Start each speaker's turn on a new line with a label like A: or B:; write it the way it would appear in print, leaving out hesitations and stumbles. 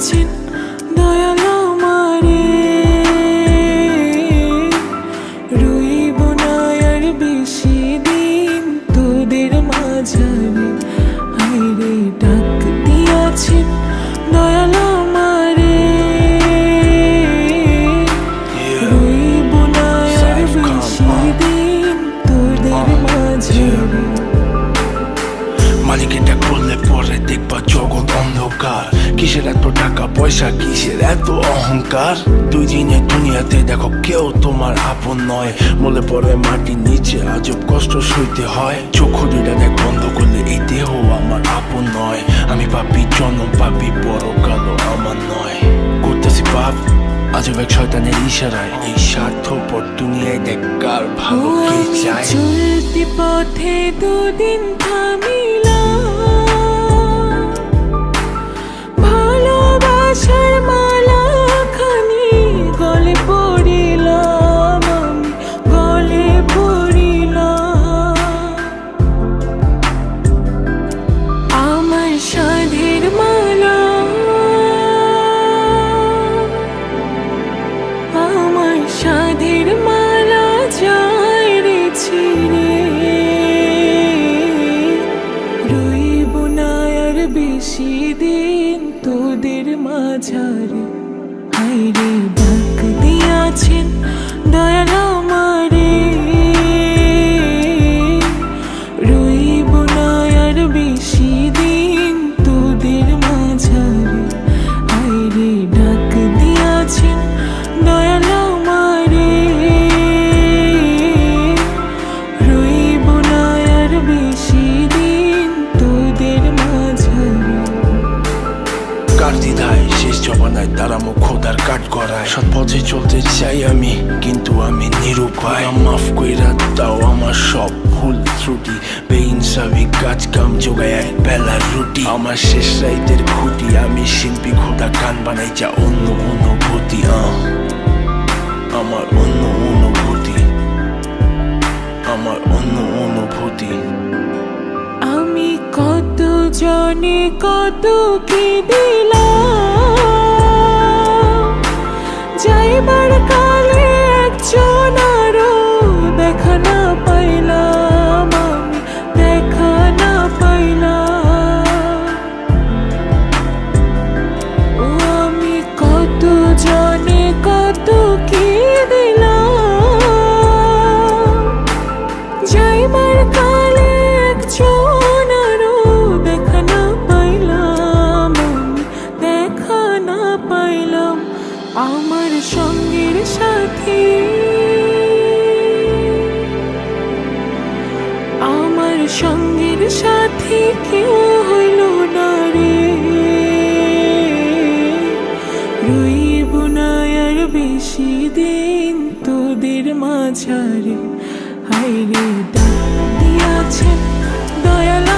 A: দিয়াছেন দয়াল আমারে, রইব না আর বেশি দিন তোদের মাঝারে। হায়রে ডাক দিয়াছেন দয়াল আমারে, রইব না আর বেশি দিন তোদের মাঝারে।
B: মালিকের ডাক পড়লে পরে দেখবা জগৎ অন্ধকার। কিসের এত টাকা পয়সা, কিসের এত অহংকার? দুই দিনের দুনিয়াতে দেখো কেউ তোমার আপন নয়। মলে পড়ে মাটির নিচে আজব কষ্ট সইতে হয়। চোখ দুইটা দেখ বন্ধ করলে এই দেহ আমার আপন নয়। আমি পাপি জনম পাপি, বড় কালো আমার নয়। করতেছি পাপ আজব এক শয়তানের ইশারায়। এই স্বার্থপর দুনিয়ায় দেখ কার ভালো কে চায়।
A: চলতি পথে দুদিন থামিলাম, ভালোবাসার মালাখানি গলে পড়িলাম, আমি গলে পড়িলাম। আমার সাধের মালা, আমার সাধের মালা যায় রে ছিঁড়ে, রইব না আর বেশি দিন তোদের মাঝারে। হায়রে ডাক দিয়াছেন দয়াল আমারে, রইব না আর বেশি দিন তোদের মাঝারে। হায়রে ডাক দিয়াছেন দয়াল আমারে, রইব না আর বেশি দিন তোদের মাঝারে।
B: কার দ্বিধায় শেষ জমানায় তারা মুখ খোদার কাট করায়। সৎ পথে চলতে চাই আমি কিন্তু আমি নিরুপায়। মাফ কইরা দাও আমার সব ভুল ত্রুটি। বেইনসাফি কাজ কাম জোগায় এক বেলার রুটি। আমার শেষ রাইতের খুঁটি, আমি শিল্পী খোদা গান বানাই যা অন্য অনুভূতি। আমার অন্য অনুভূতি, আমার অন্য অনুভূতি।
A: আমি কত জনে কত কি দিলাম, যাইবার কালে একজন আরো দেখা না পাইলাম, আমি দেখা না পাইলাম। ও আমি কত জনে কত কি দিলাম, যাইবার কালে একজন আরো দেখা না পাইলাম, আমি দেখা না পাইলাম। আমার সঙ্গের সাথী, আমার সঙ্গের সাথী কেউ হইল না রে, রইব না আর বেশি দিন তোদের মাঝারে। হায়রে ডাক দিয়াছেন দয়াল